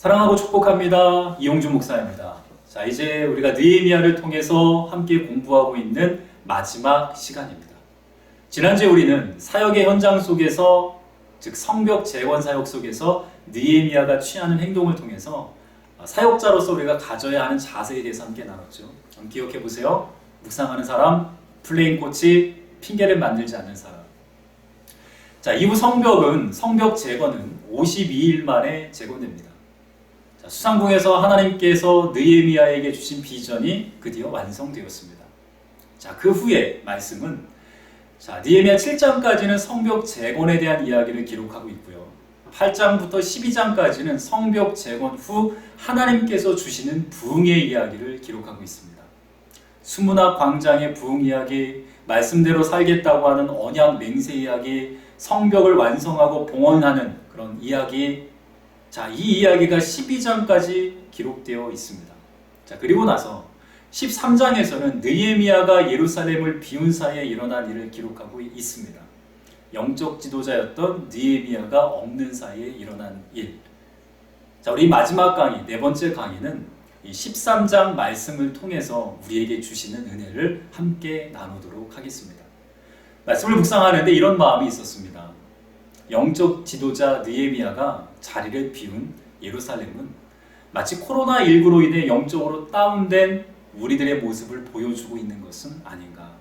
사랑하고 축복합니다. 이용주 목사입니다. 자, 이제 우리가 느헤미야를 통해서 함께 공부하고 있는 마지막 시간입니다. 지난주에 우리는 사역의 현장 속에서, 즉 성벽 재건 사역 속에서 느헤미야가 취하는 행동을 통해서 사역자로서 우리가 가져야 하는 자세에 대해서 함께 나눴죠. 기억해 보세요. 묵상하는 사람, 플레잉 코치, 핑계를 만들지 않는 사람. 자, 이후 성벽 재건은 52일 만에 재건됩니다. 자, 수상궁에서 하나님께서 느헤미야에게 주신 비전이 드디어 완성되었습니다. 자, 그 후에 말씀은 느헤미야 7장까지는 성벽 재건에 대한 이야기를 기록하고 있고요. 8장부터 12장까지는 성벽 재건 후 하나님께서 주시는 부흥의 이야기를 기록하고 있습니다. 수문학 광장의 부흥 이야기, 말씀대로 살겠다고 하는 언약 맹세 이야기, 성벽을 완성하고 봉헌하는 그런 이야기. 자, 이 이야기가 12장까지 기록되어 있습니다. 자, 그리고 나서 13장에서는 느헤미야가 예루살렘을 비운 사이에 일어난 일을 기록하고 있습니다. 영적 지도자였던 느헤미야가 없는 사이에 일어난 일. 자, 우리 마지막 강의, 네 번째 강의는 이 13장 말씀을 통해서 우리에게 주시는 은혜를 함께 나누도록 하겠습니다. 말씀을 묵상하는데 이런 마음이 있었습니다. 영적 지도자 느헤미야가 자리를 비운 예루살렘은 마치 코로나19로 인해 영적으로 다운된 우리들의 모습을 보여주고 있는 것은 아닌가.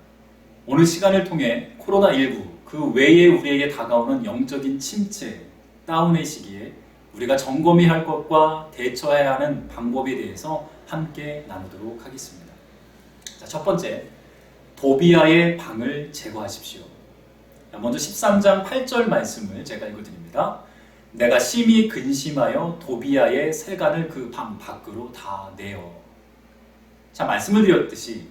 오늘 시간을 통해 코로나19 그 외에 우리에게 다가오는 영적인 침체, 다운의 시기에 우리가 점검해야 할 것과 대처해야 하는 방법에 대해서 함께 나누도록 하겠습니다. 자, 첫 번째, 도비야의 방을 제거하십시오. 먼저 13장 8절 말씀을 제가 읽어드립니다. 내가 심히 근심하여 도비야의 세간을 그 방 밖으로 다 내어. 자, 말씀을 드렸듯이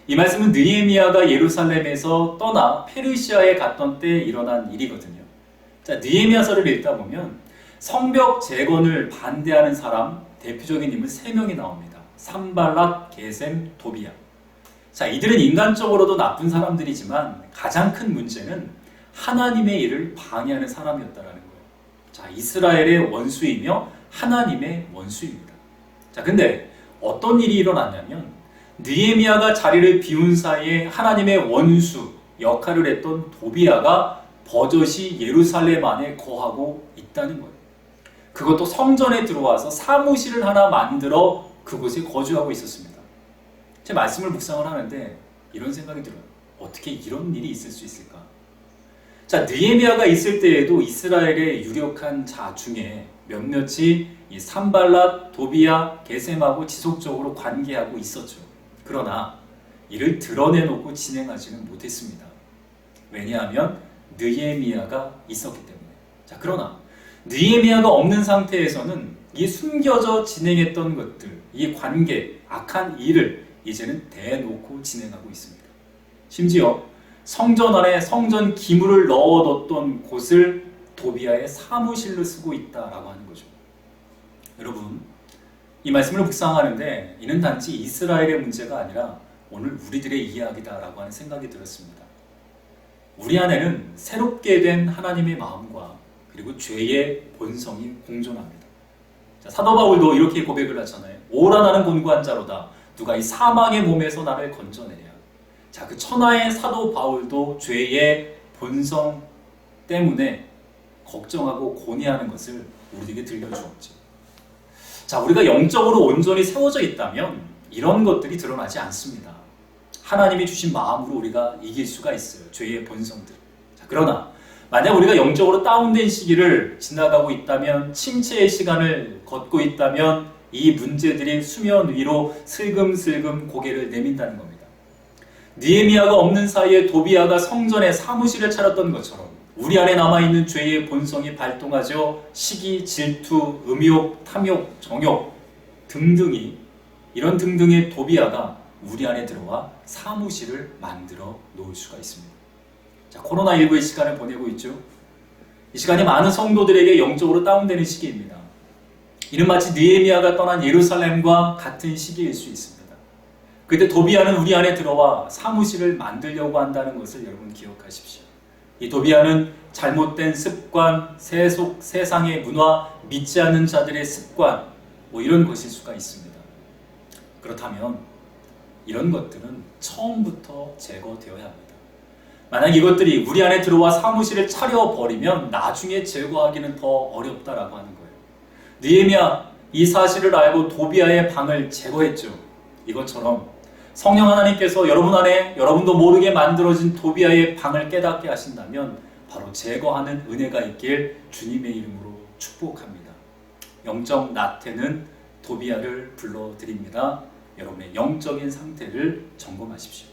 이 말씀은 느헤미야가 예루살렘에서 떠나 페르시아에 갔던 때 일어난 일이거든요. 자, 느헤미야서를 읽다 보면 성벽 재건을 반대하는 사람, 대표적인 인물 3명이 나옵니다. 산발랏, 게셈, 도비야. 자, 이들은 인간적으로도 나쁜 사람들이지만 가장 큰 문제는 하나님의 일을 방해하는 사람이었다라는 거예요. 자, 이스라엘의 원수이며 하나님의 원수입니다. 자, 근데 어떤 일이 일어났냐면 느헤미야가 자리를 비운 사이에 하나님의 원수 역할을 했던 도비야가 버젓이 예루살렘 안에 거하고 있다는 거예요. 그것도 성전에 들어와서 사무실을 하나 만들어 그곳에 거주하고 있었습니다. 제 말씀을 묵상을 하는데 이런 생각이 들어요. 어떻게 이런 일이 있을 수 있을까? 자, 느헤미야가 있을 때에도 이스라엘의 유력한 자 중에 몇몇이 이 산발랏, 도비야, 게셈하고 지속적으로 관계하고 있었죠. 그러나 이를 드러내놓고 진행하지는 못했습니다. 왜냐하면 느헤미야가 있었기 때문에. 자, 그러나 느헤미야가 없는 상태에서는 이 숨겨져 진행했던 것들, 이 관계, 악한 일을 이제는 대놓고 진행하고 있습니다. 심지어 성전 안에 성전 기물을 넣어뒀던 곳을 도비야의 사무실로 쓰고 있다라고 하는 거죠. 여러분, 이 말씀을 묵상하는데 이는 단지 이스라엘의 문제가 아니라 오늘 우리들의 이야기다라고 하는 생각이 들었습니다. 우리 안에는 새롭게 된 하나님의 마음과 그리고 죄의 본성이 공존합니다. 자, 사도 바울도 이렇게 고백을 하잖아요. 오라 나는 곤고한 자로다. 누가 이 사망의 몸에서 나를 건져내랴. 자, 그 천하의 사도 바울도 죄의 본성 때문에 걱정하고 고뇌하는 것을 우리에게 들려주었죠. 자, 우리가 영적으로 온전히 세워져 있다면 이런 것들이 드러나지 않습니다. 하나님이 주신 마음으로 우리가 이길 수가 있어요. 죄의 본성들. 자, 그러나 만약 우리가 영적으로 다운된 시기를 지나가고 있다면, 침체의 시간을 걷고 있다면 이 문제들이 수면 위로 슬금슬금 고개를 내민다는 겁니다. 느헤미야가 없는 사이에 도비야가 성전에 사무실을 차렸던 것처럼 우리 안에 남아있는 죄의 본성이 발동하죠. 시기, 질투, 음욕, 탐욕, 정욕 등등이, 이런 등등의 도비야가 우리 안에 들어와 사무실을 만들어 놓을 수가 있습니다. 자, 코로나19의 시간을 보내고 있죠. 이 시간이 많은 성도들에게 영적으로 다운되는 시기입니다. 이는 마치 느헤미야가 떠난 예루살렘과 같은 시기일 수 있습니다. 그때 도비야는 우리 안에 들어와 사무실을 만들려고 한다는 것을 여러분 기억하십시오. 이 도비야는 잘못된 습관, 세속, 세상의 문화, 믿지 않는 자들의 습관, 뭐 이런 것일 수가 있습니다. 그렇다면 이런 것들은 처음부터 제거되어야 합니다. 만약 이것들이 우리 안에 들어와 사무실을 차려버리면 나중에 제거하기는 더 어렵다라고 하는 거예요. 느헤미야 이 사실을 알고 도비아의 방을 제거했죠. 이것처럼 성령 하나님께서 여러분 안에 여러분도 모르게 만들어진 도비아의 방을 깨닫게 하신다면 바로 제거하는 은혜가 있길 주님의 이름으로 축복합니다. 영적 나태는 도비아를 불러드립니다. 여러분의 영적인 상태를 점검하십시오.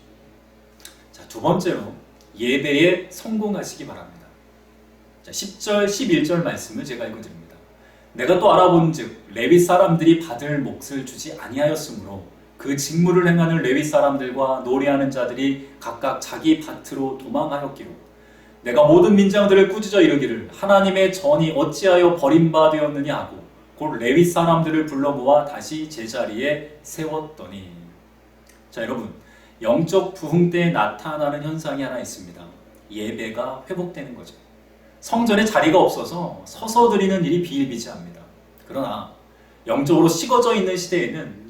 자, 두 번째로 예배에 성공하시기 바랍니다. 자, 10절, 11절 말씀을 제가 읽어드립니다. 내가 또 알아본즉 레위 사람들이 받을 몫을 주지 아니하였으므로 그 직무를 행하는 레위 사람들과 노래하는 자들이 각각 자기 밭으로 도망하였기로 내가 모든 민장들을 꾸짖어 이르기를 하나님의 전이 어찌하여 버림받았느냐 하고 곧 레위 사람들을 불러 모아 다시 제자리에 세웠더니. 자, 여러분, 영적 부흥 때 나타나는 현상이 하나 있습니다. 예배가 회복되는 거죠. 성전에 자리가 없어서 서서 드리는 일이 비일비재합니다. 그러나 영적으로 식어져 있는 시대에는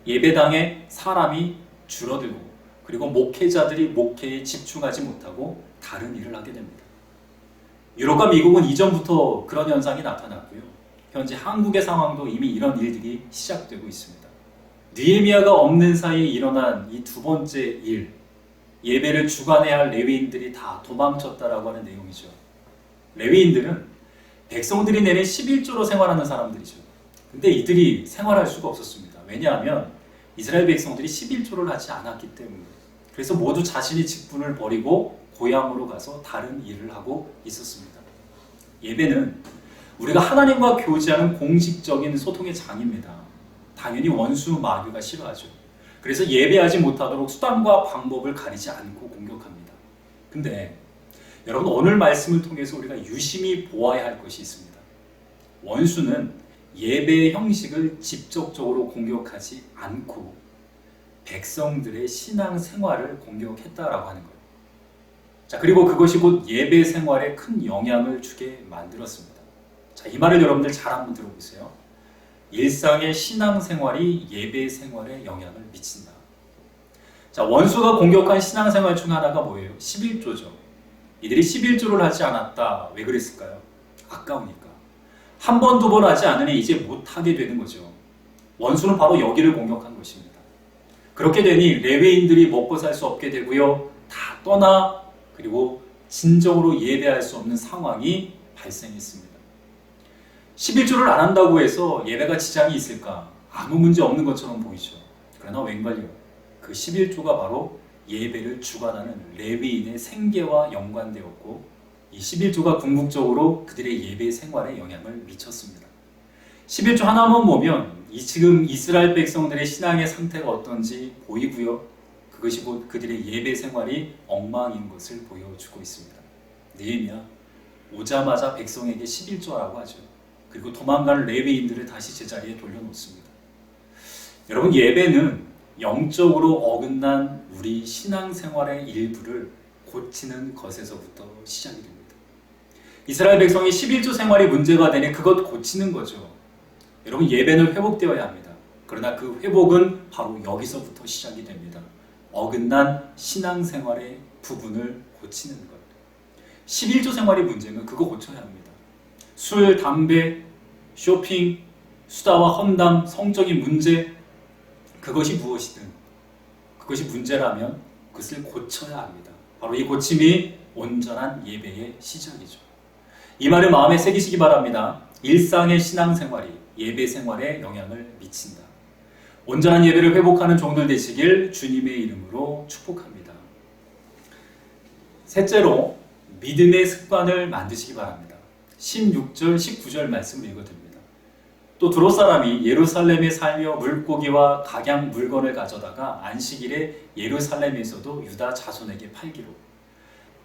예배당에 사람이 줄어들고 그리고 목회자들이 목회에 집중하지 못하고 다른 일을 하게 됩니다. 유럽과 미국은 이전부터 그런 현상이 나타났고요. 현재 한국의 상황도 이미 이런 일들이 시작되고 있습니다. 느헤미야가 없는 사이에 일어난 이 두 번째 일, 예배를 주관해야 할 레위인들이 다 도망쳤다라고 하는 내용이죠. 레위인들은 백성들이 내는 11조로 생활하는 사람들이죠. 근데 이들이 생활할 수가 없었습니다. 왜냐하면 이스라엘 백성들이 11조를 하지 않았기 때문에. 그래서 모두 자신의 직분을 버리고 고향으로 가서 다른 일을 하고 있었습니다. 예배는 우리가 하나님과 교제하는 공식적인 소통의 장입니다. 당연히 원수 마귀가 싫어하죠. 그래서 예배하지 못하도록 수단과 방법을 가리지 않고 공격합니다. 근데 여러분, 오늘 말씀을 통해서 우리가 유심히 보아야 할 것이 있습니다. 원수는 예배의 형식을 직접적으로 공격하지 않고 백성들의 신앙 생활을 공격했다라고 하는 거예요. 자, 그리고 그것이 곧 예배 생활에 큰 영향을 주게 만들었습니다. 자, 이 말을 여러분들 잘 한번 들어보세요. 일상의 신앙 생활이 예배 생활에 영향을 미친다. 자, 원수가 공격한 신앙 생활 중 하나가 뭐예요? 11조죠. 이들이 11조를 하지 않았다. 왜 그랬을까요? 아까우니까. 한 번, 두 번 하지 않으니 이제 못하게 되는 거죠. 원수는 바로 여기를 공격한 것입니다. 그렇게 되니 레위인들이 먹고 살 수 없게 되고요. 다 떠나 그리고 진정으로 예배할 수 없는 상황이 발생했습니다. 11조를 안 한다고 해서 예배가 지장이 있을까? 아무 문제 없는 것처럼 보이죠. 그러나 웬걸요? 그 11조가 바로 예배를 주관하는 레위인의 생계와 연관되었고 이 11조가 궁극적으로 그들의 예배 생활에 영향을 미쳤습니다. 11조 하나만 보면 지금 이스라엘 백성들의 신앙의 상태가 어떤지 보이고요. 그것이 곧 그들의 예배 생활이 엉망인 것을 보여주고 있습니다. 느헤미야 오자마자 백성에게 11조라고 하죠. 그리고 도망가는 레위인들을 다시 제자리에 돌려놓습니다. 여러분, 예배는 영적으로 어긋난 우리 신앙생활의 일부를 고치는 것에서부터 시작이 됩니다. 이스라엘 백성이 11조 생활이 문제가 되니 그것 고치는 거죠. 여러분, 예배는 회복되어야 합니다. 그러나 그 회복은 바로 여기서부터 시작이 됩니다. 어긋난 신앙생활의 부분을 고치는 것. 11조 생활의 문제는 그거 고쳐야 합니다. 술, 담배, 쇼핑, 수다와 헌담, 성적인 문제, 그것이 무엇이든 그것이 문제라면 그것을 고쳐야 합니다. 바로 이 고침이 온전한 예배의 시작이죠. 이 말을 마음에 새기시기 바랍니다. 일상의 신앙생활이 예배 생활에 영향을 미친다. 온전한 예배를 회복하는 종들 되시길 주님의 이름으로 축복합니다. 셋째로 믿음의 습관을 만드시기 바랍니다. 16절, 19절 말씀을 읽어드립니다. 또 두로 사람이 예루살렘에 살며 물고기와 각양 물건을 가져다가 안식일에 예루살렘에서도 유다 자손에게 팔기로.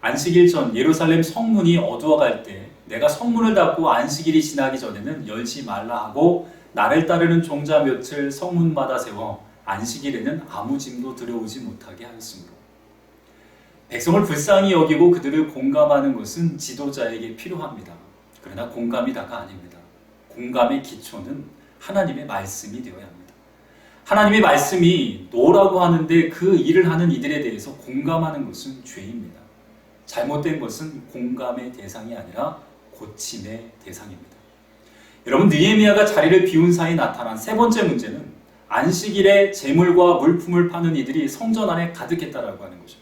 안식일 전 예루살렘 성문이 어두워갈 때 내가 성문을 닫고 안식일이 지나기 전에는 열지 말라 하고 나를 따르는 종자 몇을 성문마다 세워 안식일에는 아무 짐도 들어오지 못하게 하였으므로. 백성을 불쌍히 여기고 그들을 공감하는 것은 지도자에게 필요합니다. 그러나 공감이 다가 아닙니다. 공감의 기초는 하나님의 말씀이 되어야 합니다. 하나님의 말씀이 노라고 하는데 그 일을 하는 이들에 대해서 공감하는 것은 죄입니다. 잘못된 것은 공감의 대상이 아니라 고침의 대상입니다. 여러분, 느헤미야가 자리를 비운 사이 나타난 세 번째 문제는 안식일에 재물과 물품을 파는 이들이 성전 안에 가득했다라고 하는 거죠.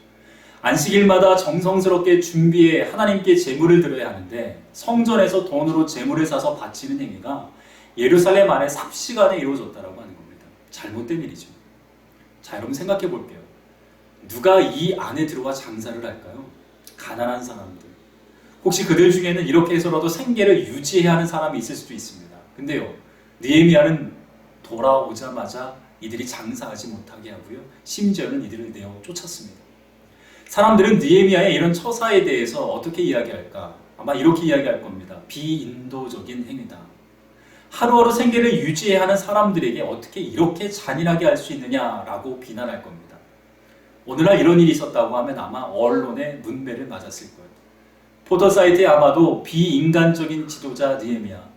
안식일마다 정성스럽게 준비해 하나님께 재물을 드려야 하는데 성전에서 돈으로 재물을 사서 바치는 행위가 예루살렘 안에 삽시간에 이루어졌다라고 하는 겁니다. 잘못된 일이죠. 자, 여러분 생각해 볼게요. 누가 이 안에 들어와 장사를 할까요? 가난한 사람들. 혹시 그들 중에는 이렇게 해서라도 생계를 유지해야 하는 사람이 있을 수도 있습니다. 근데요, 느헤미야는 돌아오자마자 이들이 장사하지 못하게 하고요, 심지어는 이들을 내어 쫓았습니다. 사람들은 느헤미야의 이런 처사에 대해서 어떻게 이야기할까? 아마 이렇게 이야기할 겁니다. 비인도적인 행위다. 하루하루 생계를 유지해야 하는 사람들에게 어떻게 이렇게 잔인하게 할 수 있느냐라고 비난할 겁니다. 오늘날 이런 일이 있었다고 하면 아마 언론의 문매를 맞았을 거예요. 포털사이트에 아마도 비인간적인 지도자 느헤미야,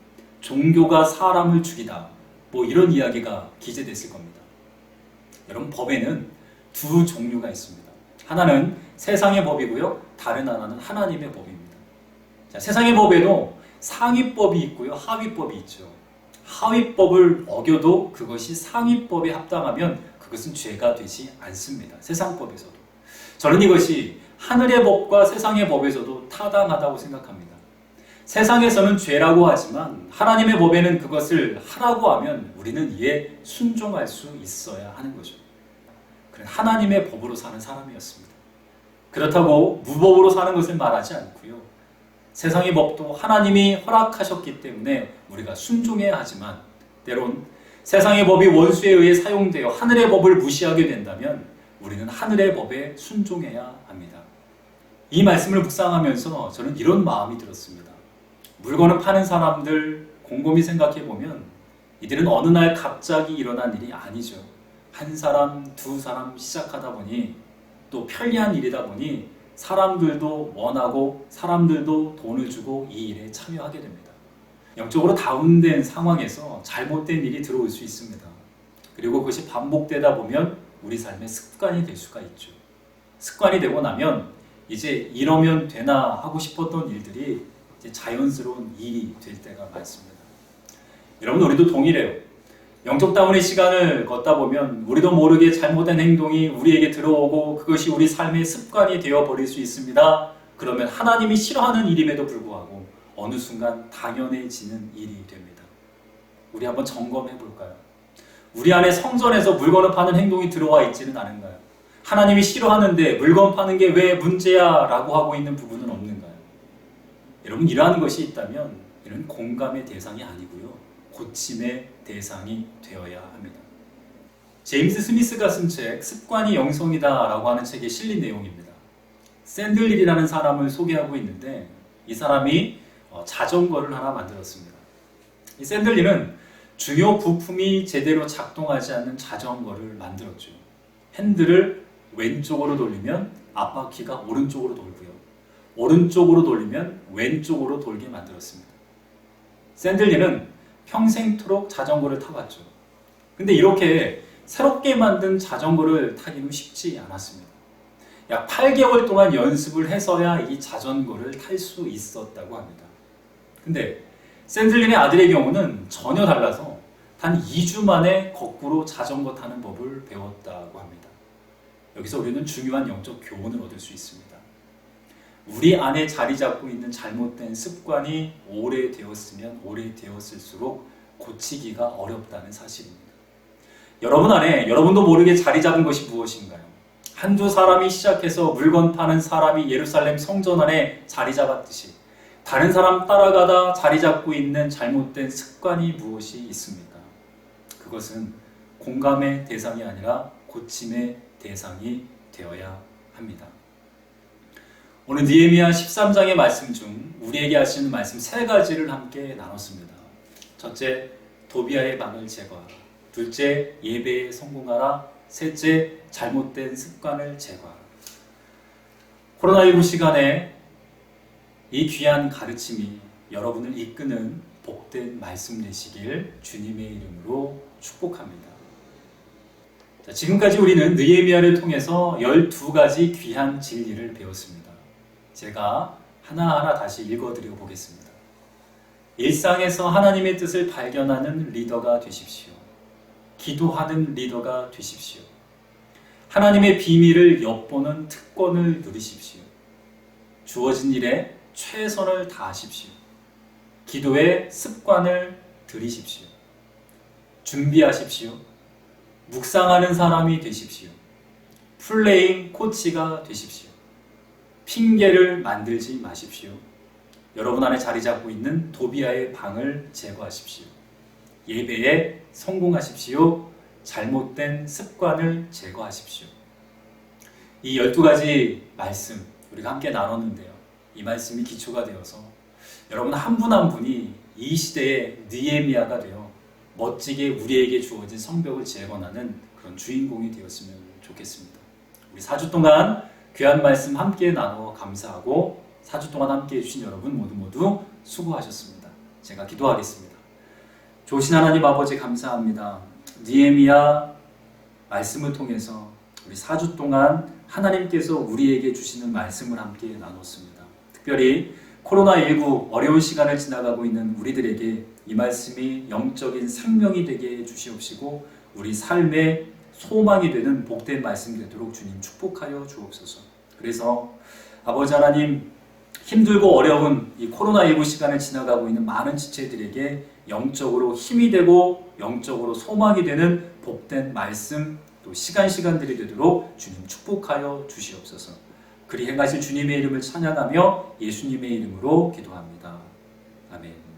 종교가 사람을 죽이다, 뭐 이런 이야기가 기재됐을 겁니다. 여러분, 법에는 두 종류가 있습니다. 하나는 세상의 법이고요, 다른 하나는 하나님의 법입니다. 자, 세상의 법에도 상위법이 있고요, 하위법이 있죠. 하위법을 어겨도 그것이 상위법에 합당하면 그것은 죄가 되지 않습니다. 세상법에서도. 저는 이것이 하늘의 법과 세상의 법에서도 타당하다고 생각합니다. 세상에서는 죄라고 하지만 하나님의 법에는 그것을 하라고 하면 우리는 이에 순종할 수 있어야 하는 거죠. 그는 하나님의 법으로 사는 사람이었습니다. 그렇다고 무법으로 사는 것을 말하지 않고요. 세상의 법도 하나님이 허락하셨기 때문에 우리가 순종해야 하지만 때론 세상의 법이 원수에 의해 사용되어 하늘의 법을 무시하게 된다면 우리는 하늘의 법에 순종해야 합니다. 이 말씀을 묵상하면서 저는 이런 마음이 들었습니다. 물건을 파는 사람들 곰곰이 생각해보면 이들은 어느 날 갑자기 일어난 일이 아니죠. 한 사람, 두 사람 시작하다 보니 또 편리한 일이다 보니 사람들도 원하고 사람들도 돈을 주고 이 일에 참여하게 됩니다. 영적으로 다운된 상황에서 잘못된 일이 들어올 수 있습니다. 그리고 그것이 반복되다 보면 우리 삶의 습관이 될 수가 있죠. 습관이 되고 나면 이제 이러면 되나 하고 싶었던 일들이 이제 자연스러운 일이 될 때가 많습니다. 여러분, 우리도 동일해요. 영적 다운의 시간을 걷다 보면 우리도 모르게 잘못된 행동이 우리에게 들어오고 그것이 우리 삶의 습관이 되어버릴 수 있습니다. 그러면 하나님이 싫어하는 일임에도 불구하고 어느 순간 당연해지는 일이 됩니다. 우리 한번 점검해 볼까요? 우리 안에 성전에서 물건을 파는 행동이 들어와 있지는 않은가요? 하나님이 싫어하는데 물건 파는 게 왜 문제야? 라고 하고 있는 부분은 없는가요? 여러분, 이러한 것이 있다면 이는 공감의 대상이 아니고요, 고침의 대상이 되어야 합니다. 제임스 스미스가 쓴 책 습관이 영성이다 라고 하는 책에 실린 내용입니다. 샌들릴이라는 사람을 소개하고 있는데 이 사람이 자전거를 하나 만들었습니다. 이 샌들릴은 중요 부품이 제대로 작동하지 않는 자전거를 만들었죠. 핸들을 왼쪽으로 돌리면 앞바퀴가 오른쪽으로 돌고요, 오른쪽으로 돌리면 왼쪽으로 돌게 만들었습니다. 샌들릴은 평생토록 자전거를 타봤죠. 근데 이렇게 새롭게 만든 자전거를 타기는 쉽지 않았습니다. 약 8개월 동안 연습을 해서야 이 자전거를 탈 수 있었다고 합니다. 근데 샌들린의 아들의 경우는 전혀 달라서 단 2주 만에 거꾸로 자전거 타는 법을 배웠다고 합니다. 여기서 우리는 중요한 영적 교훈을 얻을 수 있습니다. 우리 안에 자리 잡고 있는 잘못된 습관이 오래되었으면 오래되었을수록 고치기가 어렵다는 사실입니다. 여러분 안에 여러분도 모르게 자리 잡은 것이 무엇인가요? 한두 사람이 시작해서 물건 파는 사람이 예루살렘 성전 안에 자리 잡았듯이 다른 사람 따라가다 자리 잡고 있는 잘못된 습관이 무엇이 있습니까? 그것은 공감의 대상이 아니라 고침의 대상이 되어야 합니다. 오늘 느헤미야 13장의 말씀 중 우리에게 하시는 말씀 세 가지를 함께 나눴습니다. 첫째, 도비아의 방을 제거하라. 둘째, 예배에 성공하라. 셋째, 잘못된 습관을 제거하라. 코로나19 시간에 이 귀한 가르침이 여러분을 이끄는 복된 말씀 되시길 주님의 이름으로 축복합니다. 자, 지금까지 우리는 느헤미야를 통해서 12가지 귀한 진리를 배웠습니다. 제가 하나하나 다시 읽어드려 보겠습니다. 일상에서 하나님의 뜻을 발견하는 리더가 되십시오. 기도하는 리더가 되십시오. 하나님의 비밀을 엿보는 특권을 누리십시오. 주어진 일에 최선을 다하십시오. 기도의 습관을 들이십시오. 준비하십시오. 묵상하는 사람이 되십시오. 플레잉 코치가 되십시오. 핑계를 만들지 마십시오. 여러분 안에 자리 잡고 있는 도비아의 방을 제거하십시오. 예배에 성공하십시오. 잘못된 습관을 제거하십시오. 이 12가지 말씀 우리가 함께 나눴는데요. 이 말씀이 기초가 되어서 여러분 한 분 한 분이 이 시대의 느헤미야가 되어 멋지게 우리에게 주어진 성벽을 재건하는 그런 주인공이 되었으면 좋겠습니다. 우리 4주 동안 귀한 말씀 함께 나누어 감사하고 4주 동안 함께 해주신 여러분 모두 수고하셨습니다. 제가 기도하겠습니다. 좋으신 하나님 아버지 감사합니다. 느헤미야 말씀을 통해서 우리 4주 동안 하나님께서 우리에게 주시는 말씀을 함께 나눴습니다. 특별히 코로나19 어려운 시간을 지나가고 있는 우리들에게 이 말씀이 영적인 생명이 되게 해주시옵시고 우리 삶의 소망이 되는 복된 말씀 되도록 주님 축복하여 주옵소서. 그래서 아버지 하나님 힘들고 어려운 이 코로나19 시간을 지나가고 있는 많은 지체들에게 영적으로 힘이 되고 영적으로 소망이 되는 복된 말씀 또 시간들이 되도록 주님 축복하여 주시옵소서. 그리 행하실 주님의 이름을 찬양하며 예수님의 이름으로 기도합니다. 아멘.